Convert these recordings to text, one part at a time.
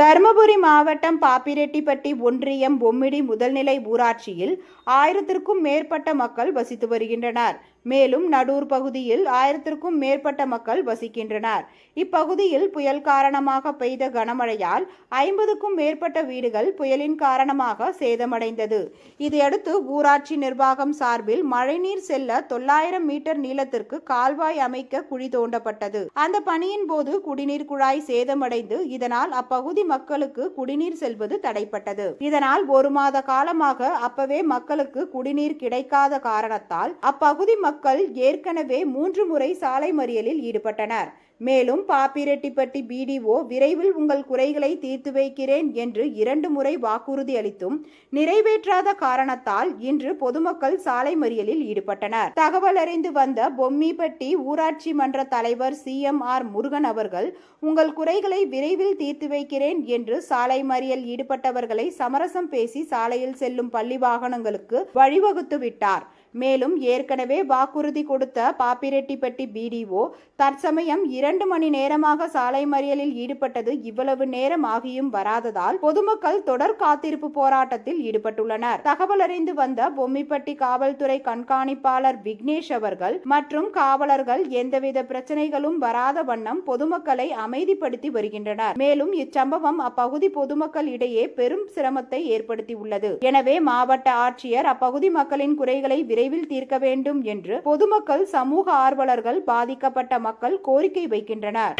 தர்மபுரி மாவட்டம் பாப்பிரெட்டிப்பட்டி ஒன்றியம் பொம்மிடி முதல்நிலை ஊராட்சியில் 1000க்கும் மேற்பட்ட மக்கள் வசித்து வருகின்றனர். மேலும் நடூர் பகுதியில் 1000க்கும் மேற்பட்ட மக்கள் வசிக்கின்றனர். இப்பகுதியில் புயல் காரணமாக பெய்த கனமழையால் 50க்கும் மேற்பட்ட வீடுகள் புயலின் காரணமாக சேதமடைந்தது. இதையடுத்து ஊராட்சி நிர்வாகம் சார்பில் மழைநீர் செல்ல 900 மீட்டர் நீளத்திற்கு கால்வாய் அமைக்க குழி தோண்டப்பட்டது. அந்த பணியின் போது குடிநீர் குழாய் சேதமடைந்து இதனால் அப்பகுதி மக்களுக்கு குடிநீர் செல்வது தடைப்பட்டது. இதனால் 1 மாத காலமாக அப்பவே மக்களுக்கு குடிநீர் கிடைக்காத காரணத்தால் அப்பகுதி மக்கள் ஏற்கனவே 3 முறை சாலை மறியலில் ஈடுபட்டனர். மேலும் பாப்பிரெட்டிப்பட்டி பிடிஓ விரைவில் உங்கள் குறைகளை தீர்த்து வைக்கிறேன் என்று 2 முறை வாக்குறுதி அளித்தும் நிறைவேற்றாத காரணத்தால் இன்று பொதுமக்கள் சாலை மறியலில் ஈடுபட்டனர். தகவல் அறிந்து வந்த பொம்மிப்பட்டி ஊராட்சி மன்ற தலைவர் CMR முருகன் அவர்கள் உங்கள் குறைகளை விரைவில் தீர்த்து வைக்கிறேன் என்று சாலை மறியல் ஈடுபட்டவர்களை சமரசம் பேசி சாலையில் செல்லும் பள்ளி வாகனங்களுக்கு வழிவகுத்து விட்டார். மேலும் ஏற்கனவே வாக்குறுதி கொடுத்த பாப்பிரெட்டிப்பட்டி பிடிஓ தற்சமயம் 2 மணி நேரமாக சாலை மறியலில் ஈடுபட்டது இவ்வளவு நேரம் ஆகியும் வராததால் பொதுமக்கள் தொடர் காத்திருப்பு போராட்டத்தில் ஈடுபட்டுள்ளனர். தகவல் அறிந்து வந்த பொம்மிப்பட்டி காவல்துறை கண்காணிப்பாளர் விக்னேஷ் அவர்கள் மற்றும் காவலர்கள் எந்தவித பிரச்சனைகளும் வராத வண்ணம் பொதுமக்களை அமைதிப்படுத்தி வருகின்றனர். மேலும் இச்சம்பவம் அப்பகுதி பொதுமக்கள் இடையே பெரும் சிரமத்தை ஏற்படுத்தியுள்ளது. எனவே மாவட்ட ஆட்சியர் அப்பகுதி மக்களின் குறைகளை விரைவில் தீர்க்க வேண்டும் என்று பொதுமக்கள், சமூக ஆர்வலர்கள், பாதிக்கப்பட்ட மக்கள் கோரிக்கை வைக்கின்றனர்.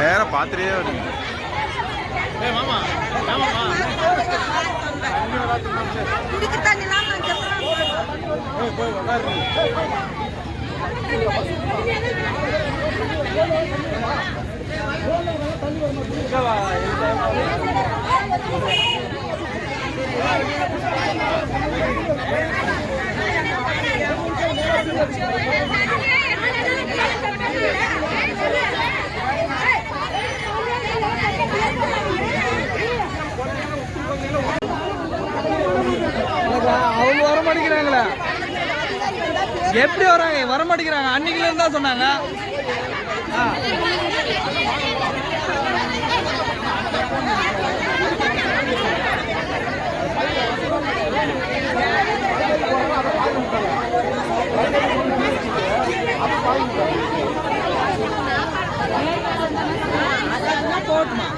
நேரா பாத்துட்டே வருங்க. மாமா மாமா குடிக்க தண்ணி நான் சொல்றேன். போய் உட்காருங்க. அவங்க வர மாட்டேங்கிறாங்களா? எப்படி வராங்க? வர மாட்டேங்கிறாங்க. அன்னைக்குல இருந்தா சொன்னாங்க. போட்டுமா